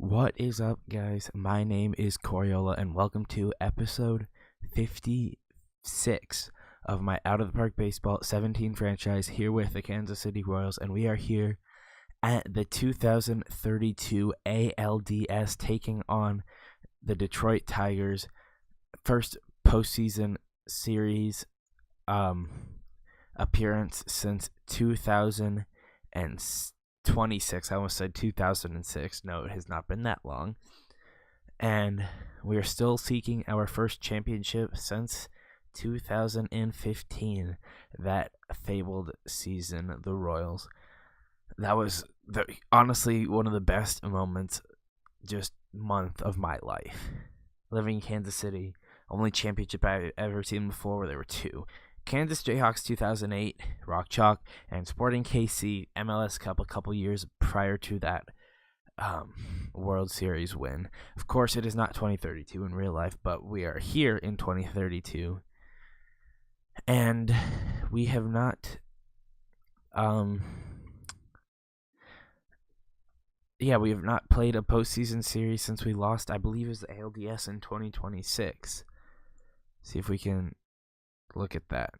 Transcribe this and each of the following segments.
What is up, guys? My name is Coriola, and welcome to episode 56 of my Out of the Park Baseball 17 franchise here with the Kansas City Royals, and we are here at the 2032 ALDS taking on the Detroit Tigers. First postseason series appearance since 2026. I almost said 2006. No, it has not been that long. And we are still seeking our first championship since 2015. That fabled season, the Royals. That was honestly one of the best moments, just month of my life. Living in Kansas City, only championship I've ever seen before where there were two. Kansas Jayhawks 2008, Rock Chalk, and Sporting KC MLS Cup a couple years prior to that World Series win. Of course, it is not 2032 in real life, but we are here in 2032. And we have not... we have not played a postseason series since we lost, I believe, is the ALDS in 2026. See if we can look at that.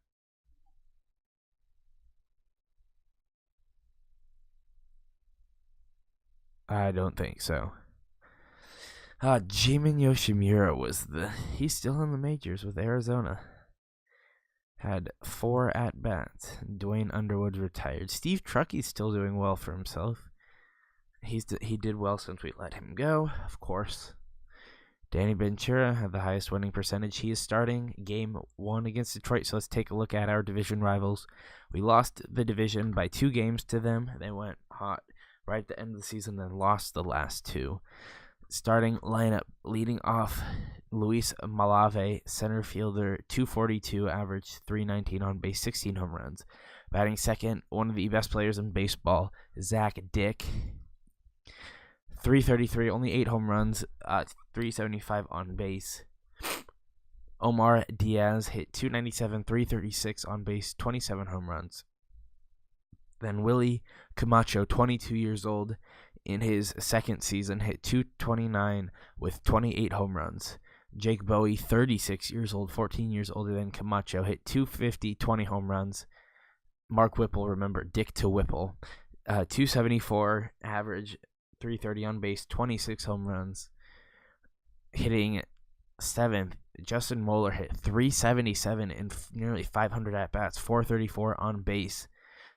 I don't think so. Jimin Yoshimura he's still in the majors with Arizona. Had 4 at-bats. Dwayne Underwood retired. Steve Truckey's still doing well for himself. He did well since we let him go, of course. Danny Ventura had the highest winning percentage. He is starting Game 1 against Detroit, so let's take a look at our division rivals. We lost the division by 2 games to them. They went hot right at the end of the season, then lost the last 2. Starting lineup, leading off, Luis Malave, center fielder, 242, average 319 on base, 16 home runs. Batting second, one of the best players in baseball, Zach Dick, 333, only 8 home runs, 375 on base. Omar Diaz hit 297, 336 on base, 27 home runs. Then Willie Camacho, 22 years old, in his second season, hit 229 with 28 home runs. Jake Bowie, 36 years old, 14 years older than Camacho, hit 250, 20 home runs. Mark Whipple, remember, Dick to Whipple, 274, average 330 on base, 26 home runs. Hitting 7th, Justin Moeller hit 377 in nearly 500 at-bats, 434 on base,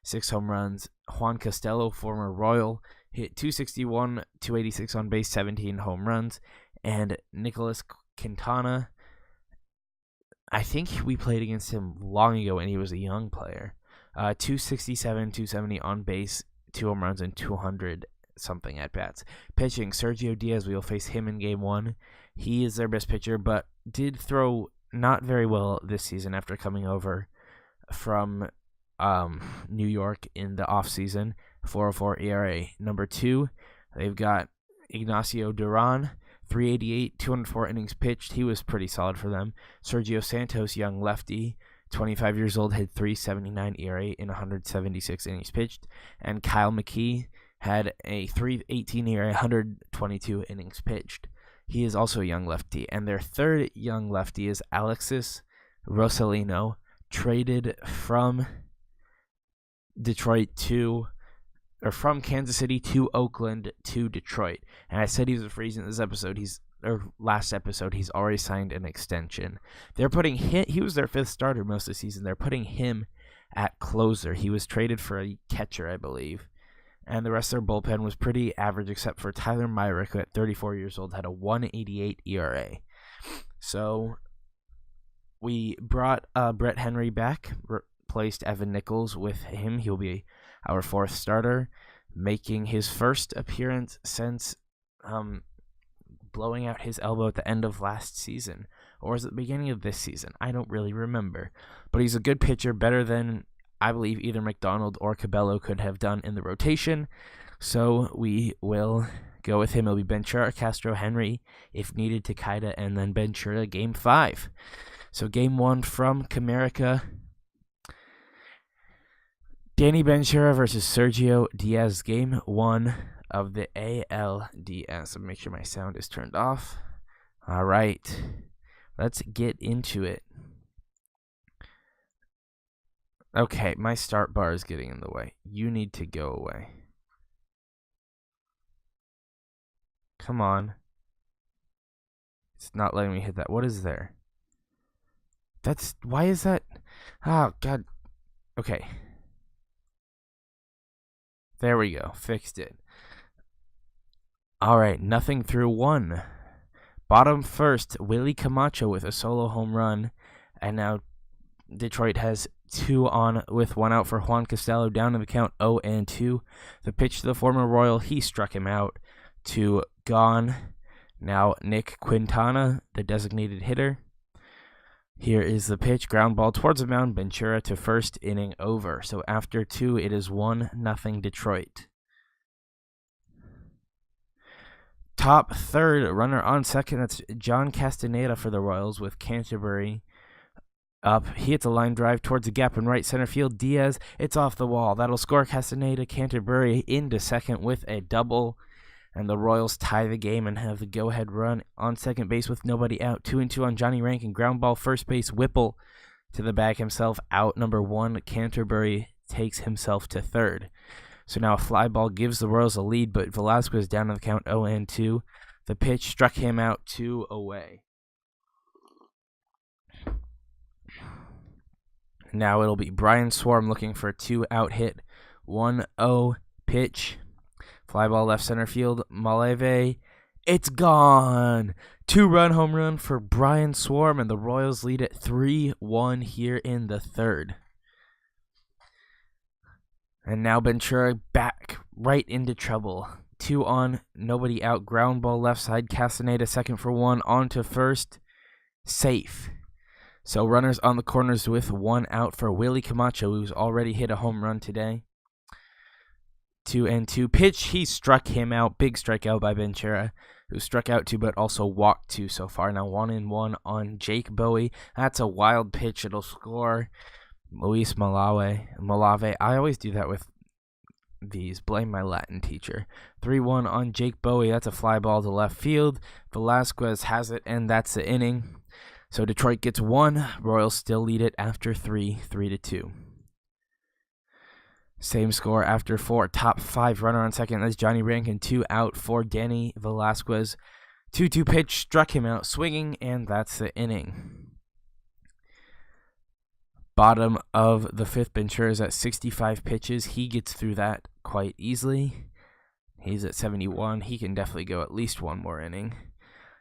6 home runs. Juan Costello, former Royal, hit 261, 286 on base, 17 home runs. And Nicholas Quintana, I think we played against him long ago and he was a young player. 267, 270 on base, 2 home runs, and 200 something at bats. Pitching, Sergio Diaz, we will face him in Game 1. He is their best pitcher, but did throw not very well this season after coming over from New York in the offseason. 4.04 ERA. Number 2, they've got Ignacio Duran, 388, 204 innings pitched. He was pretty solid for them. Sergio Santos, young lefty, 25 years old, had 3.79 ERA in 176 innings pitched. And Kyle McKee had a 3.18 ERA, 122 innings pitched. He is also a young lefty. And their third young lefty is Alexis Rosalino, traded from from Kansas City to Oakland to Detroit. And I said he was a free agent this episode. Last episode, he's already signed an extension. They're putting he was their 5th starter most of the season. They're putting him at closer. He was traded for a catcher, I believe. And the rest of their bullpen was pretty average, except for Tyler Myrick, who at 34 years old had a 1.88 ERA. So we brought Brett Henry back, replaced Evan Nichols with him. He'll be our 4th starter, making his first appearance since blowing out his elbow at the end of last season. Or was it the beginning of this season? I don't really remember. But he's a good pitcher, better than I believe either McDonald or Cabello could have done in the rotation. So we will go with him. It'll be Ventura, Castro, Henry, if needed, Takeda, and then Ventura Game 5. So Game 1 from Comerica. Danny Ventura versus Sergio Diaz. Game 1 of the ALDS. Make sure my sound is turned off. All right, let's get into it. Okay, my start bar is getting in the way. You need to go away. Come on. It's not letting me hit that. What is there? Why is that? Oh, God. Okay. There we go. Fixed it. All right, nothing through 1. Bottom first, Willie Camacho with a solo home run. And now Detroit has 2 on with 1 out for Juan Costello, down in the count 0-2. The pitch to the former Royal, he struck him out. 2 gone. Now Nick Quintana, the designated hitter. Here is the pitch, ground ball towards the mound, Ventura to first, inning over. So after 2, it is 1-0 Detroit. Top third, runner on second, that's John Castaneda for the Royals with Canterbury up. He hits a line drive towards the gap in right center field. Diaz, it's off the wall. That'll score Castaneda. Canterbury into second with a double. And the Royals tie the game and have the go-ahead run on second base with nobody out. 2-2 on Johnny Rankin. Ground ball first base. Whipple to the bag himself. Out number 1. Canterbury takes himself to third. So now a fly ball gives the Royals a lead, but Velasquez down on the count 0-2. The pitch struck him out 2 away. Now it'll be Brian Swarm looking for a 2-out hit. 1-0 pitch. Fly ball left center field. Maleve. It's gone. 2-run home run for Brian Swarm, and the Royals lead it 3-1 here in the third. And now Ventura back right into trouble. 2 on, nobody out. Ground ball left side. Castaneda second for 1. On to first. Safe. So runners on the corners with 1 out for Willie Camacho, who's already hit a home run today. 2-2 pitch. He struck him out. Big strikeout by Ventura, who struck out 2 but also walked 2 so far. Now 1-1 on Jake Bowie. That's a wild pitch. It'll score Luis Malave. I always do that with these. Blame my Latin teacher. 3-1 on Jake Bowie. That's a fly ball to left field. Velasquez has it, and that's the inning. So Detroit gets 1. Royals still lead it after 3, 3-2. Same score after 4. Top 5 runner on second. That's Johnny Rankin. 2 out for Danny Velasquez. 2-2 pitch struck him out swinging, and that's the inning. Bottom of the 5th, Ventura is at 65 pitches. He gets through that quite easily. He's at 71. He can definitely go at least 1 more inning.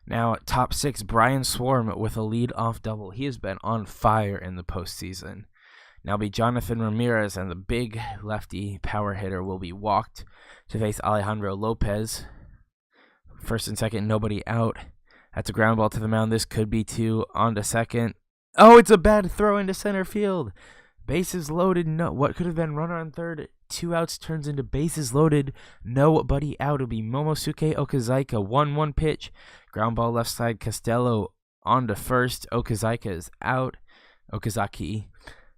Now, top 6, Brian Swarm with a lead-off double. He has been on fire in the postseason. Now be Jonathan Ramirez, and the big lefty power hitter will be walked to face Alejandro Lopez. First and second, nobody out. That's a ground ball to the mound. This could be 2 on to second. Oh, it's a bad throw into center field. Bases loaded. No, what could have been runner on third. 2 outs turns into bases loaded. Nobody out. It'll be Momosuke Okazaki. 1-1 pitch. Ground ball left side. Costello on to first. Okazaki is out. Okazaki.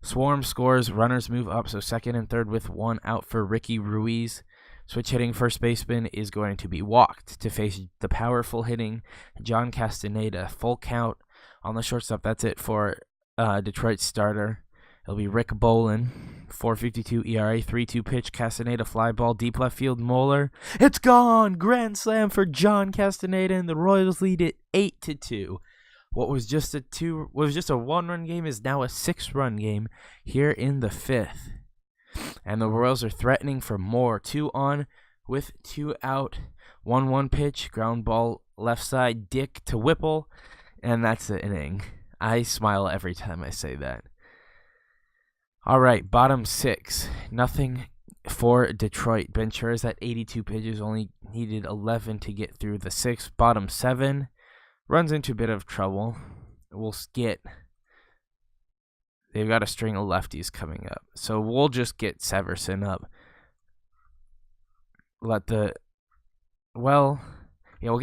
Swarm scores. Runners move up. So second and third with 1 out for Ricky Ruiz. Switch hitting first baseman is going to be walked to face the powerful hitting John Castaneda. Full count on the shortstop. That's it for Detroit starter. It'll be Rick Bolin. 4.52 ERA, 3-2 pitch. Castaneda fly ball deep left field. Moeller. It's gone. Grand slam for John Castaneda, and the Royals lead it 8-2. What was just a 1-run game is now a 6-run game here in the 5th. And the Royals are threatening for more. 2 on with 2 out. 1-1 pitch. Ground ball left side. Dick to Whipple. And that's the inning. I smile every time I say that. All right, bottom 6. Nothing for Detroit. Ventura's at 82 pitches. Only needed 11 to get through the 6th. Bottom 7 runs into a bit of trouble. We'll get... They've got a string of lefties coming up. So we'll just get Severson up. We'll get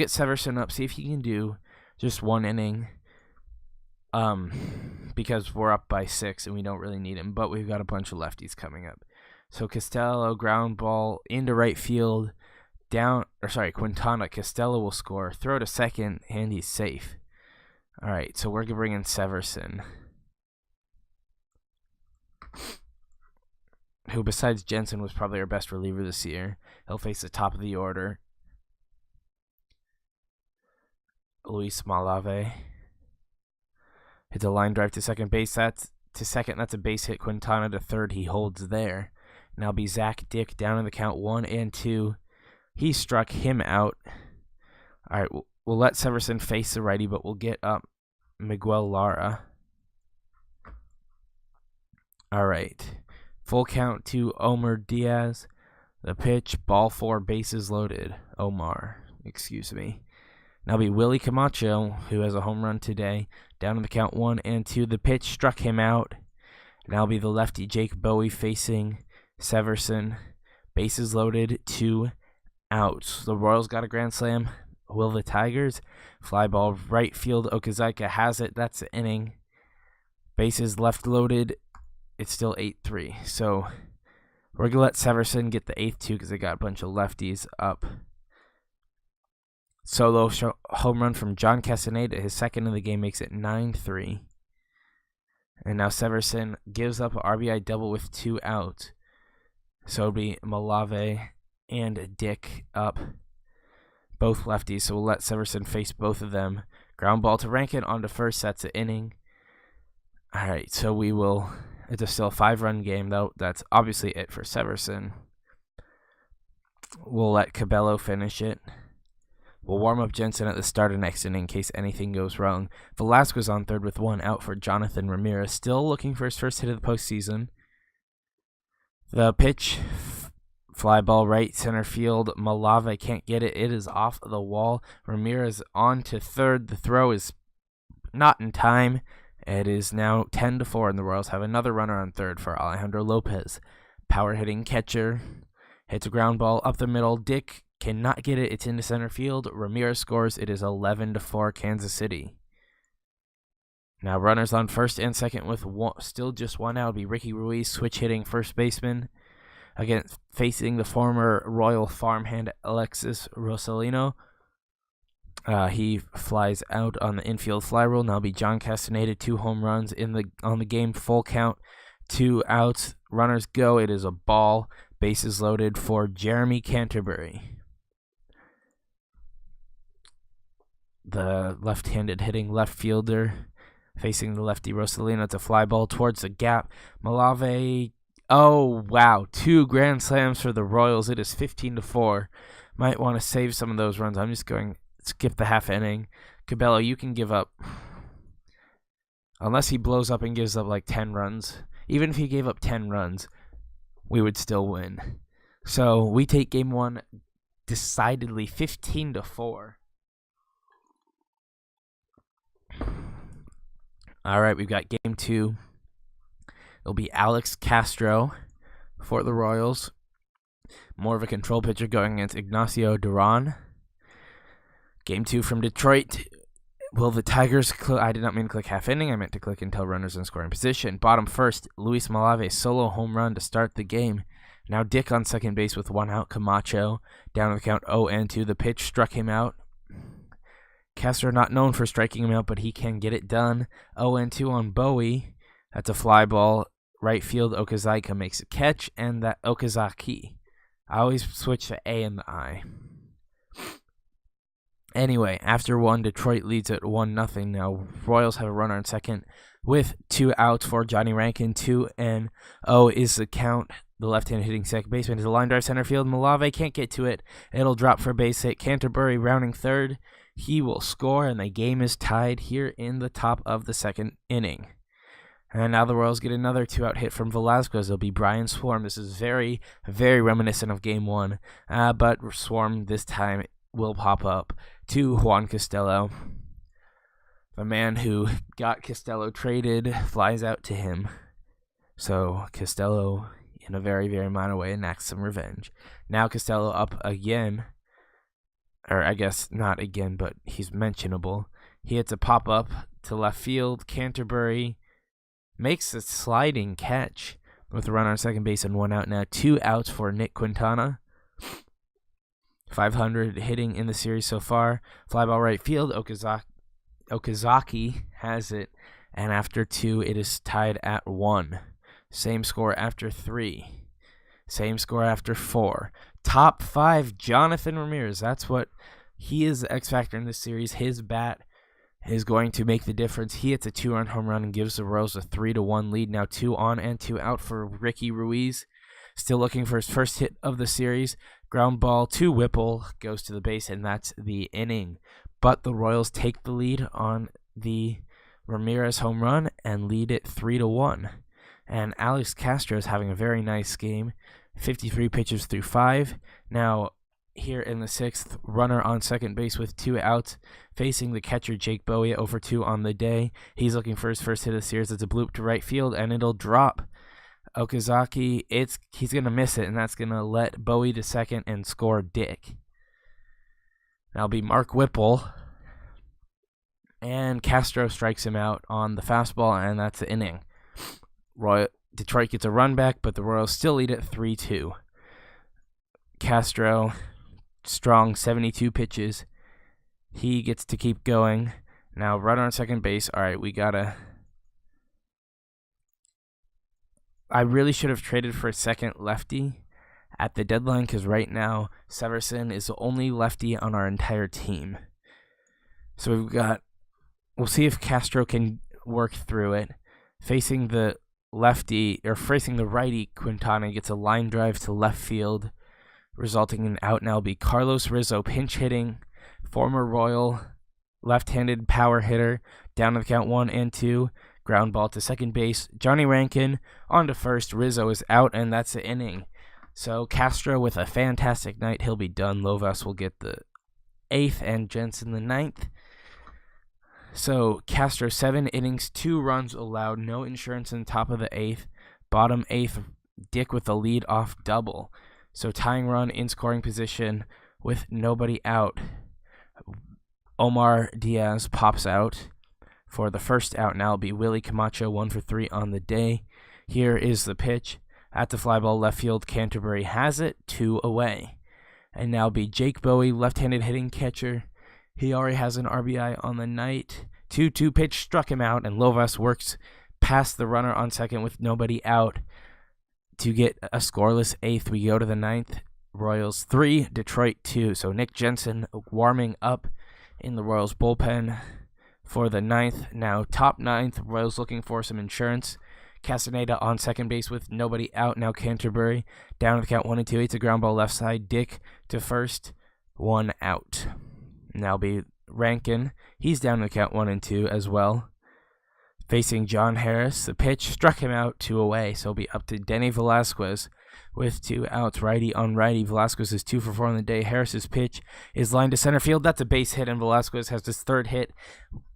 Severson up. See if he can do just 1 inning. Because we're up by 6 and we don't really need him. But we've got a bunch of lefties coming up. So Costello, ground ball into right field. Quintana. Costello will score. Throw to second, and he's safe. All right, so we're going to bring in Severson, who besides Jensen was probably our best reliever this year. He'll face the top of the order. Luis Malave hits a line drive to second base. That's a base hit. Quintana to third. He holds there. Now be Zach Dick down in the count 1-2. He struck him out. All right, we'll let Severson face the righty, but we'll get up Miguel Lara. All right. Full count to Omar Diaz. The pitch, ball 4, bases loaded. Now be Willie Camacho, who has a home run today. Down in the count 1-2. The pitch struck him out. Now be the lefty Jake Bowie facing Severson. Bases loaded, 2 outs. The Royals got a grand slam. Will the Tigers? Fly ball right field. Okazaki has it. That's the inning. Bases left loaded. It's still 8-3. So we're going to let Severson get the 8th too because they got a bunch of lefties up. Solo home run from John Castaneda. His second of the game makes it 9-3. And now Severson gives up an RBI double with 2 outs. So it'll be Malave and Dick up. Both lefties, so we'll let Severson face both of them. Ground ball to Rankin onto first. That's the inning. All right, so we will. It's still a 5-run game, though. That's obviously it for Severson. We'll let Cabello finish it. We'll warm up Jensen at the start of next inning in case anything goes wrong. Velasquez on third with 1 out for Jonathan Ramirez. Still looking for his first hit of the postseason. The pitch. Fly ball right center field. Malave can't get it. It is off the wall. Ramirez on to third. The throw is not in time. It is now 10-4, and the Royals have another runner on third for Alejandro Lopez. Power hitting catcher. Hits a ground ball up the middle. Dick cannot get it. It's into center field. Ramirez scores. It is 11-4 Kansas City. Now runners on first and second with still just 1 out. It'll be Ricky Ruiz, switch hitting first baseman. Again, facing the former Royal farmhand Alexis Rosalino. He flies out on the infield fly rule. Now be John Castaneda, 2 home runs on the game. Full count, 2 outs. Runners go. It is a ball. Bases loaded for Jeremy Canterbury. The left-handed hitting left fielder facing the lefty Rosalino. It's a fly ball towards the gap. Malave. Oh, wow. 2 grand slams for the Royals. It is 15-4. Might want to save some of those runs. I'm just going to skip the half inning. Cabello, you can give up. Unless he blows up and gives up like 10 runs. Even if he gave up 10 runs, we would still win. So we take game 1 decidedly 15-4. All right, we've got game 2. It'll be Alex Castro for the Royals. More of a control pitcher going against Ignacio Duran. Game 2 from Detroit. Will the Tigers... I did not mean to click half inning. I meant to click until runners in scoring position. Bottom first, Luis Malave solo home run to start the game. Now Dick on second base with 1 out. Camacho down to the count 0-2. The pitch struck him out. Castro not known for striking him out, but he can get it done. 0-2 on Bowie. That's a fly ball. Right field, Okazaki makes a catch, and that Okazaki. I always switch the A and the I. Anyway, after 1, Detroit leads at 1-0. Now, Royals have a runner on second with 2 outs for Johnny Rankin. 2-0 is the count. The left-hand hitting second baseman is a line drive center field. Malave can't get to it. It'll drop for a base hit. Canterbury rounding third. He will score, and the game is tied here in the top of the second inning. And now the Royals get another 2-out hit from Velasquez. It'll be Brian Swarm. This is very, very reminiscent of Game 1. But Swarm this time will pop up to Juan Costello. The man who got Costello traded flies out to him. So Costello, in a very, very minor way, enacts some revenge. Now Costello up again. Or I guess not again, but he's mentionable. He hits a pop-up to left field. Canterbury makes a sliding catch with a runner on second base and 1 out. Now 2 outs for Nick Quintana. .500 hitting in the series so far. Fly ball right field. Okazaki has it, and after 2, it is tied at 1. Same score after 3. Same score after 4. Top 5, Jonathan Ramirez. That's what he is, the X factor in this series. His bat is going to make the difference. He hits a 2-run home run and gives the Royals a 3-1 lead. Now 2 on and 2 out for Ricky Ruiz. Still looking for his first hit of the series. Ground ball to Whipple, goes to the base, and that's the inning. But the Royals take the lead on the Ramirez home run and lead it 3-1. And Alex Castro is having a very nice game. 53 pitches through 5. Now, here in the 6th, runner on second base with 2 outs, facing the catcher Jake Bowie, over 2 on the day. He's looking for his first hit of the series. It's a bloop to right field, and it'll drop. Okazaki, he's going to miss it, and that's going to let Bowie to second and score Dick. That'll be Mark Whipple. And Castro strikes him out on the fastball, and that's the inning. Detroit gets a run back, but the Royals still lead it 3-2. Castro, strong 72 pitches. He gets to keep going. Now, runner on second base. All right, I really should have traded for a second lefty at the deadline, because right now Severson is the only lefty on our entire team. So we'll see if Castro can work through it. Facing the righty, Quintana gets a line drive to left field, resulting in out. Now be Carlos Rizzo, pinch hitting, former Royal left-handed power hitter, down to the count 1-2. Ground ball to second base. Johnny Rankin on to first. Rizzo is out, and that's the inning. So Castro with a fantastic night. He'll be done. Lovas will get the 8th, and Jensen the 9th. So Castro 7 innings, 2 runs allowed, no insurance in the top of the 8th. Bottom 8th, Dick with a lead off double. So tying run in scoring position with nobody out. Omar Diaz pops out for the first out. Now it'll be Willie Camacho, 1 for 3 on the day. Here is the pitch. At the fly ball left field, Canterbury has it, 2 away. And now be Jake Bowie, left-handed hitting catcher. He already has an RBI on the night. 2-2 pitch struck him out, and Lovas works past the runner on second with nobody out to get a scoreless 8th. We go to the 9th. Royals 3, Detroit 2. So Nick Jensen warming up in the Royals bullpen for the 9th. Now top 9th, Royals looking for some insurance. Castaneda on second base with nobody out. Now Canterbury down to the count 1-2. It's a ground ball left side. Dick to first, 1 out. Now be Rankin. He's down to the count 1-2 as well. Facing John Harris. The pitch struck him out, 2 away. So it'll be up to Denny Velasquez with 2 outs. Righty on righty. Velasquez is 2 for 4 on the day. Harris's pitch is lined to center field. That's a base hit, and Velasquez has his 3rd hit.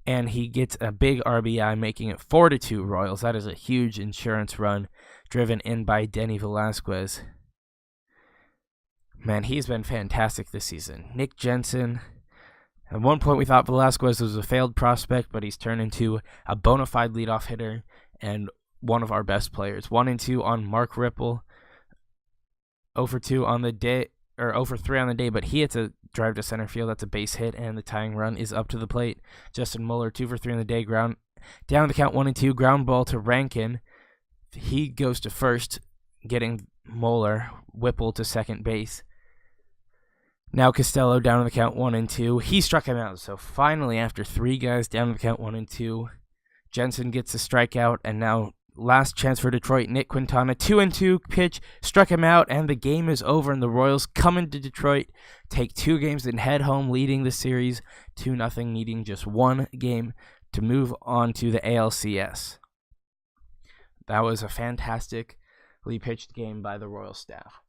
And he gets a big RBI, making it 4-2 Royals. That is a huge insurance run driven in by Denny Velasquez. Man, he's been fantastic this season. Nick Jensen. At one point, we thought Velasquez was a failed prospect, but he's turned into a bona fide leadoff hitter and one of our best players. 1-2 on Mark Whipple. 0-2 on the day, or 0-3 on the day, but he hits a drive to center field. That's a base hit, and the tying run is up to the plate. Justin Muller, 2 for 3 on the day. Down the count 1-2. Ground ball to Rankin. He goes to first, getting Muller. Whipple to second base. Now Costello down to the count 1-2. He struck him out. So finally, after 3 guys down to the count 1-2, Jensen gets a strikeout, and now last chance for Detroit. Nick Quintana, 2-2 pitch, struck him out, and the game is over, and the Royals come into Detroit, take 2 games and head home, leading the series 2-0, needing just 1 game to move on to the ALCS. That was a fantastically pitched game by the Royal staff.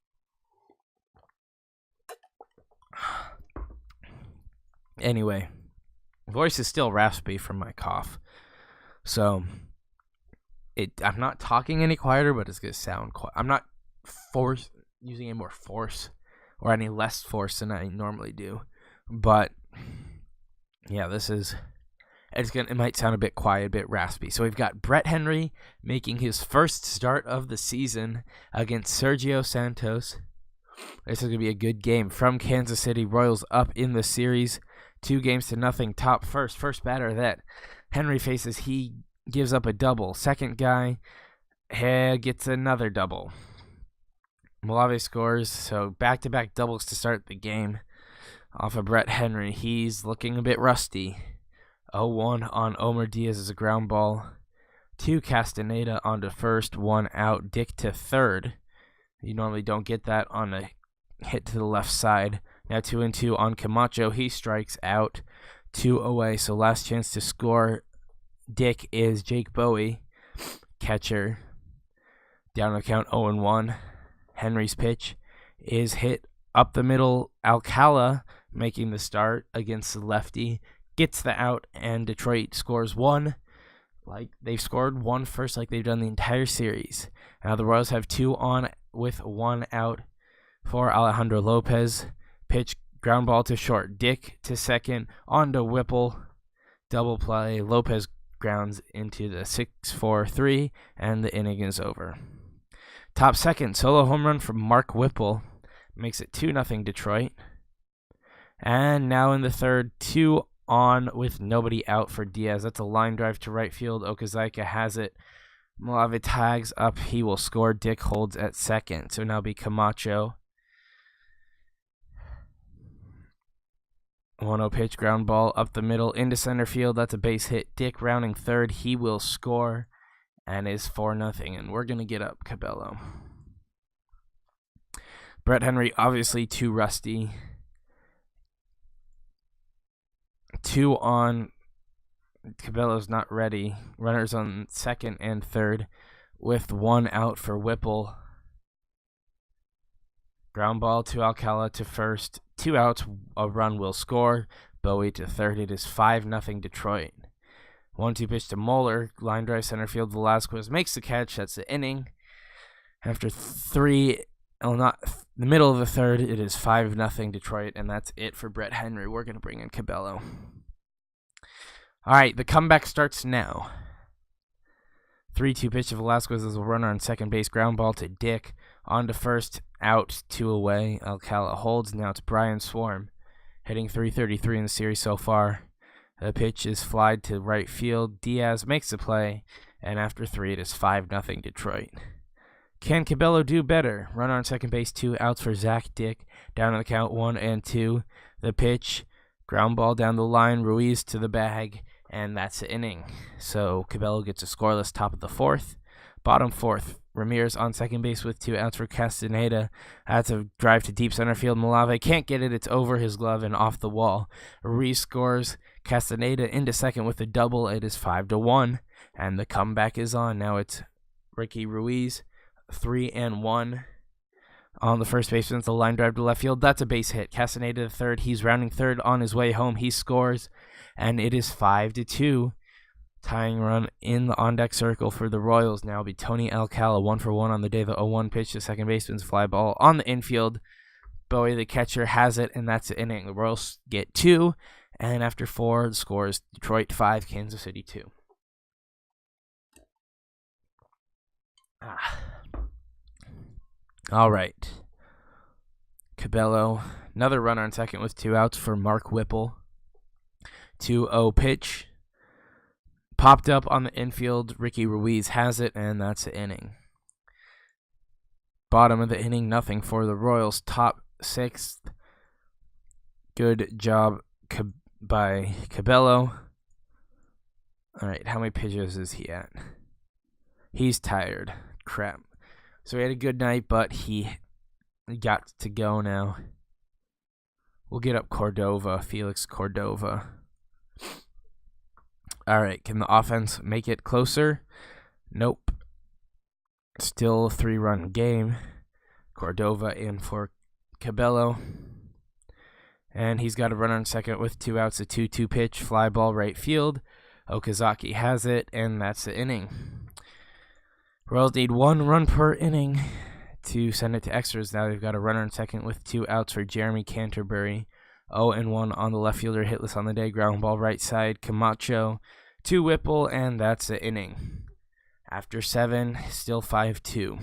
Anyway, voice is still raspy from my cough, so I'm not talking any quieter, but it's gonna sound quiet. I'm not using any more force or any less force than I normally do, but yeah, it might sound a bit quiet, a bit raspy. So we've got Brett Henry making his first start of the season against Sergio Santos. This is going to be a good game from Kansas City. Royals up in the series, 2-0. Top first batter that Henry faces, he gives up a double. Second guy gets another double. Malave scores, so back-to-back doubles to start the game off of Brett Henry. He's looking a bit rusty. 0-1 on Omar Diaz as a ground ball. 2 Castaneda onto first, 1 out. Dick to third. You normally don't get that on a hit to the left side. Now 2-2 on Camacho. He strikes out. 2 away, so last chance to score. Dick is Jake Bowie, catcher. Down the count 0-1. Henry's pitch is hit up the middle. Alcala making the start against the lefty. Gets the out, and Detroit scores 1. Like they've scored 1 first like they've done the entire series. Now the Royals have 2 on with 1 out for Alejandro Lopez. Pitch, ground ball to short. Dick to second, on to Whipple. Double play. Lopez grounds into the 6-4-3, and the inning is over. Top second, solo home run from Mark Whipple. Makes it 2-0 Detroit. And now in the third, 2 on with nobody out for Diaz. That's a line drive to right field. Okazaki has it. Malave tags up. He will score. Dick holds at second. So now be Camacho. 1-0 pitch, ground ball up the middle into center field. That's a base hit. Dick rounding third. He will score and is 4-0. And we're going to get up Cabello. Brett Henry obviously too rusty. 2 on. Cabello's not ready. Runners on second and third with 1 out for Whipple. Ground ball to Alcala to first. 2 outs, a run will score. Bowie to third. It is 5-0 Detroit. 1-2 pitch to Moeller. Line drive center field. Velasquez makes the catch. That's the inning. After the middle of the third, it is 5-0 Detroit, and that's it for Brett Henry. We're going to bring in Cabello. All right, the comeback starts now. 3-2 pitch to Velasquez as a runner on second base. Ground ball to Dick. On to first, out, 2 away. Alcala holds. Now it's Brian Swarm, hitting .333 in the series so far. The pitch is flied to right field. Diaz makes the play, and after 3, it is 5-0 Detroit. Can Cabello do better? Runner on second base, 2 outs for Zach Dick. Down on the count, 1-2. The pitch, ground ball down the line. Ruiz to the bag, and that's the inning. So Cabello gets a scoreless top of the 4th. Bottom 4th, Ramirez on second base with 2 outs for Castaneda. That's a drive to deep center field. Malave can't get it. It's over his glove and off the wall. Ruiz scores. Castaneda into second with a double. It is 5-1, and the comeback is on. Now it's Ricky Ruiz, 3-1 on the first baseman. It's a line drive to left field. That's a base hit. Castaneda to third. He's rounding third on his way home. He scores, and it is 5-2. Tying run in the on-deck circle for the Royals now will be Tony Alcala, 1-for-1 on the day. The 0-1 pitch to second baseman's fly ball on the infield. Bowie, the catcher, has it, and that's the inning. The Royals get 2, and after 4, the score is Detroit 5, Kansas City 2. All right. Cabello, another runner on second with 2 outs for Mark Whipple. 2-0 pitch. Popped up on the infield. Ricky Ruiz has it, and that's the inning. Bottom of the inning, nothing for the Royals. Top 6th. Good job by Cabello. All right, how many pitches is he at? He's tired. Crap. So he had a good night, but he got to go now. We'll get up Cordova, Felix Cordova. All right, can the offense make it closer? Nope. Still a 3-run game. Cordova in for Cabello. And he's got a runner on second with 2 outs, a 2-2 pitch, fly ball right field. Okazaki has it, and that's the inning. Royals need 1 run per inning to send it to extras. Now they've got a runner on second with 2 outs for Jeremy Canterbury. 0-1 on the left fielder, hitless on the day, ground ball right side. Camacho to Whipple, and that's the inning. After 7, still 5-2.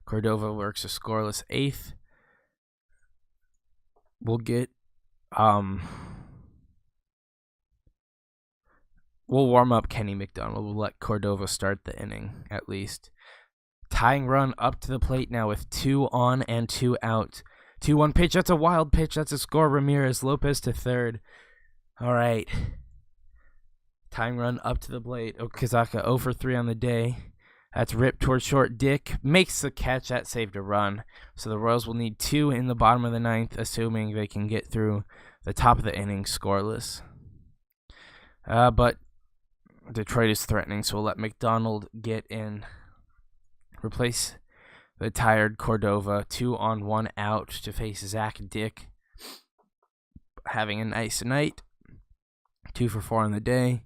Cordova works a scoreless 8th. We'll get we'll warm up Kenny McDonald. We'll let Cordova start the inning at least. Tying run up to the plate now with 2 on and 2 out. 2-1 pitch. That's a wild pitch. That's a score. Ramirez. Lopez to third. All right. Tying run up to the plate. Okazaki 0 for 3 on the day. That's ripped towards short. Dick makes the catch. That saved a run. So the Royals will need 2 in the bottom of the 9th, assuming they can get through the top of the inning scoreless. But Detroit is threatening, so we'll let McDonald get in. Replace the tired Cordova. 2 on 1 out to face Zach Dick. Having a nice night. 2 for 4 on the day.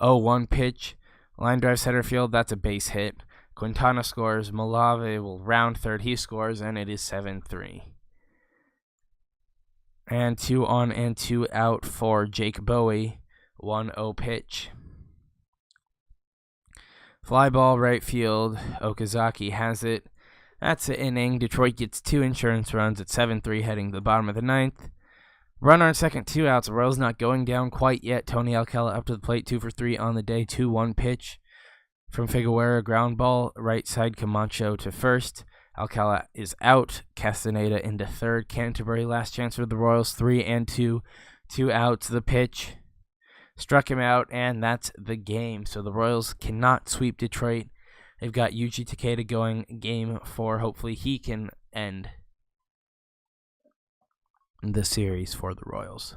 0-1 pitch. Line drive center field. That's a base hit. Quintana scores. Malave will round third. He scores, and it is 7-3. And 2 on and 2 out for Jake Bowie. 1-0 pitch. Fly ball right field. Okazaki has it. That's the inning. Detroit gets 2 insurance runs at 7-3 heading to the bottom of the 9th. Runner on second, 2 outs. The Royals not going down quite yet. Tony Alcala up to the plate, 2 for 3 on the day. 2-1 pitch from Figueroa. Ground ball, right side, Camacho to first. Alcala is out. Castaneda into third. Canterbury last chance for the Royals. 3-2. 2 outs. The pitch. Struck him out, and that's the game. So the Royals cannot sweep Detroit. They've got Yuji Takeda going game 4. Hopefully he can end the series for the Royals.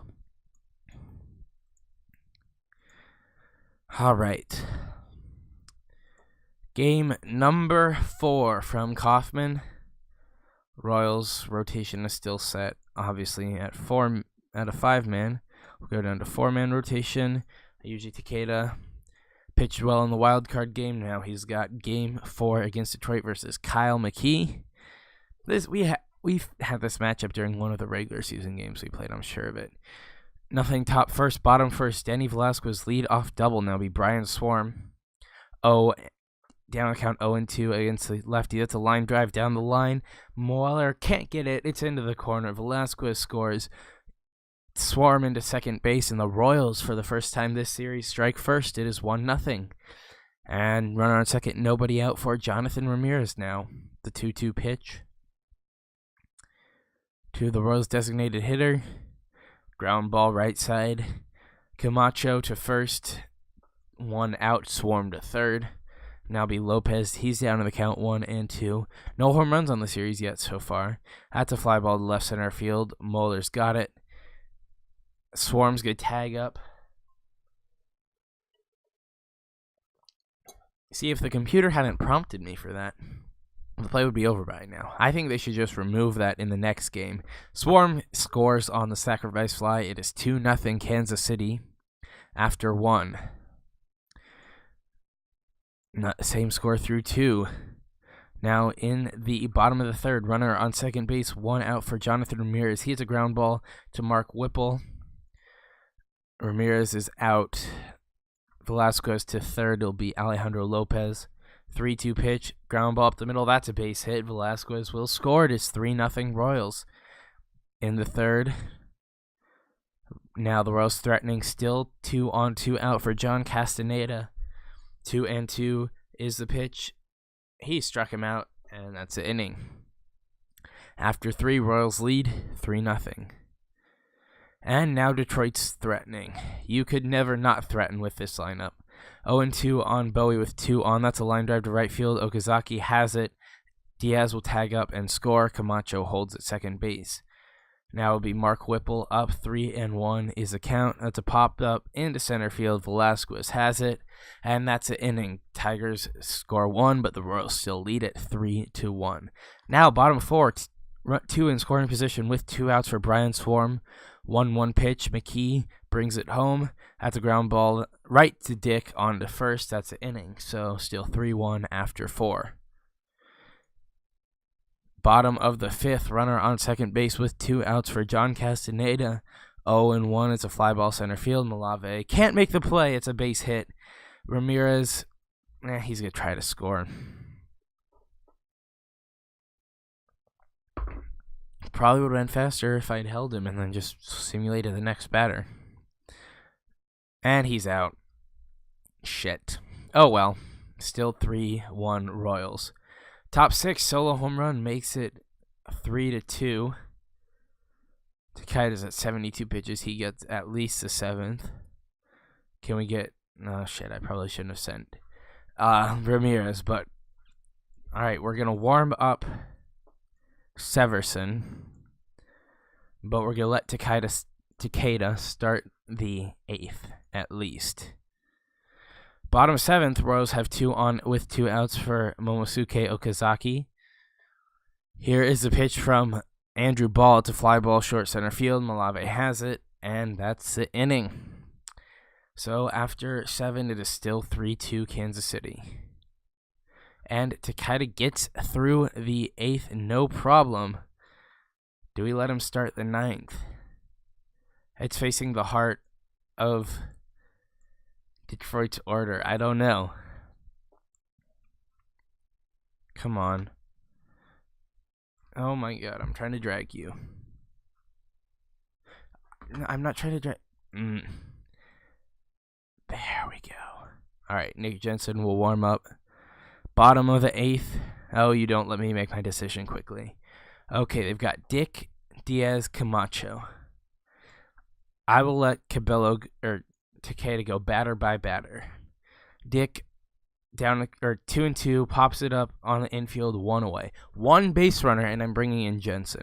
All right. Game number 4 from Kauffman. Royals rotation is still set, obviously, at a 5-man. We'll go down to 4-man rotation. Yuji Takeda pitched well in the wild card game. Now he's got game 4 against Detroit versus Kyle McKee. We've had this matchup during one of the regular season games we played, I'm sure of it. Nothing top first, bottom first. Danny Velasquez lead off double. Now be Brian Swarm. Down count 0-2 against the lefty. That's a line drive down the line. Moeller can't get it. It's into the corner. Velasquez scores. Swarm into second base, and the Royals, for the first time this series, strike first. It is 1-0. And runner on second, nobody out for Jonathan Ramirez now. The 2-2 pitch to the Royals' designated hitter. Ground ball right side. Camacho to first. 1 out, Swarm to third. Now be Lopez. He's down in the count 1-2. No home runs on the series yet so far. That's a fly ball to left center field. Moeller's got it. Swarm's good tag up. See, if the computer hadn't prompted me for that, the play would be over by now. I think they should just remove that in the next game. Swarm scores on the sacrifice fly. It is 2-0 Kansas City after 1. Same score through 2. Now in the bottom of the 3rd, runner on second base, 1 out for Jonathan Ramirez. He hits a ground ball to Mark Whipple. Ramirez is out. Velasquez to third. It'll be Alejandro Lopez. 3-2 pitch. Ground ball up the middle. That's a base hit. Velasquez will score. It is 3-0 Royals in the 3rd. Now the Royals threatening. Still 2 on 2 out for John Castaneda. 2-2 is the pitch. He struck him out, and that's the inning. After 3, Royals lead 3-0. And now Detroit's threatening. You could never not threaten with this lineup. 0-2 on Bowie with 2 on. That's a line drive to right field. Okazaki has it. Diaz will tag up and score. Camacho holds at second base. Now it'll be Mark Whipple up. 3-1 is the count. That's a pop up into center field. Velasquez has it. And that's an inning. Tigers score 1, but the Royals still lead it 3-1. Now bottom 4, 2 in scoring position with 2 outs for Brian Swarm. 1-1 pitch. McKee brings it home. That's a ground ball right to Dick on to first. That's the inning. So still 3-1 after 4. Bottom of the 5th, runner on second base with 2 outs for John Castaneda. 0-1. It's a fly ball center field. Malave can't make the play. It's a base hit. Ramirez, he's going to try to score. probably would have went faster if I'd held him and then just simulated the next batter. And he's out. Shit. Oh well. Still 3-1 Royals. Top 6 solo home run makes it 3-2. Takaida's at 72 pitches. He gets at least the 7th. Can we get... Oh, shit. I probably shouldn't have sent Ramirez, but... Alright, we're going to warm up Severson. But we're going to let Takeda start the 8th, at least. Bottom 7th, Royals have 2 on with 2 outs for Momosuke Okazaki. Here is the pitch from Andrew Ball to fly ball short center field. Malave has it, and that's the inning. So after 7, it is still 3-2 Kansas City. And Takeda gets through the 8th, no problem. Do we let him start the 9th? It's facing the heart of Detroit's order. I don't know. Come on. Oh my god, I'm trying to drag you. No, I'm not trying to drag... There we go. Alright, Nick Jensen will warm up. Bottom of the 8th. Oh, you don't let me make my decision quickly. Okay, they've got Dick, Diaz, Camacho. I will let Takeda go batter by batter. Dick down 2-2, pops it up on the infield, 1 away. 1 base runner, and I'm bringing in Jensen.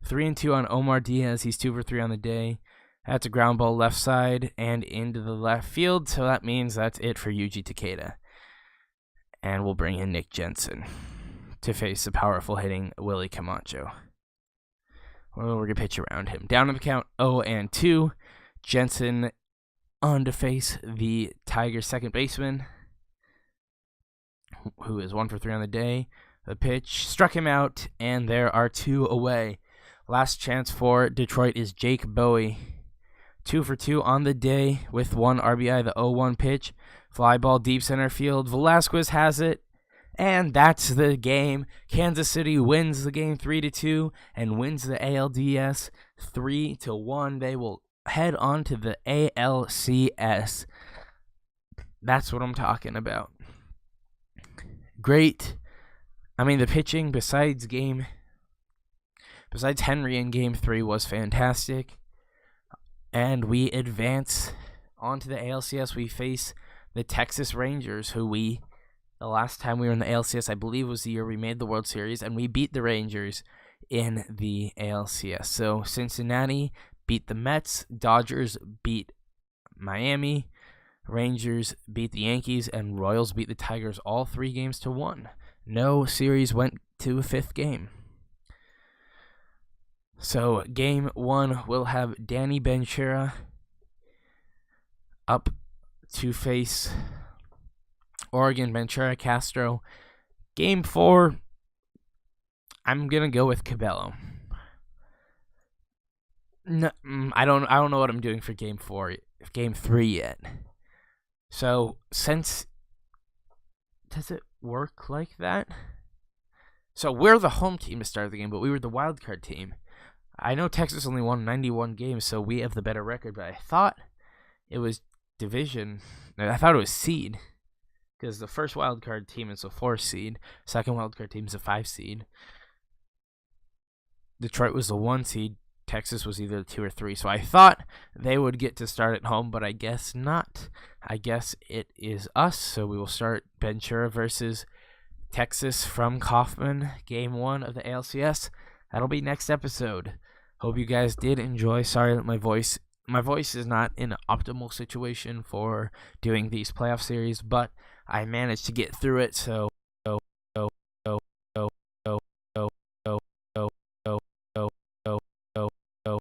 3-2 on Omar Diaz. He's 2 for 3 on the day. That's a ground ball left side and into the left field, so that means that's it for Yuji Takeda. And we'll bring in Nick Jensen to face the powerful hitting Willie Camacho. Well, we're going to pitch around him. Down to the count 0-2. Jensen on to face the Tigers' second baseman, who is 1 for 3 on the day. The pitch struck him out, and there are 2 away. Last chance for Detroit is Jake Bowie. 2 for 2 on the day with 1 RBI, the 0-1 pitch. Fly ball deep center field. Velasquez has it. And that's the game. Kansas City wins the game 3-2 and wins the ALDS 3-1. They will head on to the ALCS. That's what I'm talking about. Great. I mean, the pitching besides Henry in game 3 was fantastic. And we advance onto the ALCS. We face the Texas Rangers, who the last time we were in the ALCS, I believe, was the year we made the World Series, and we beat the Rangers in the ALCS. So Cincinnati beat the Mets, Dodgers beat Miami, Rangers beat the Yankees, and Royals beat the Tigers all 3-1. No series went to a 5th game. So game 1 will have Danny Benchera up to face Oregon, Ventura, Castro. Game 4, I'm gonna go with Cabello. No, I don't know what I'm doing for game 4, game 3 yet. So does it work like that? So we're the home team to start the game, but we were the wild card team. I know Texas only won 91 games, so we have the better record. But I thought it was division. I thought it was seed, because the first wild card team is a 4 seed, second wild card team is a 5 seed. Detroit was the 1 seed. Texas was either 2 or 3. So I thought they would get to start at home, but I guess not. I guess it is us. So we will start Ventura versus Texas from Kauffman, game 1 of the ALCS. That'll be next episode. Hope you guys did enjoy. Sorry that my voice is not in an optimal situation for doing these playoff series, but I managed to get through it, so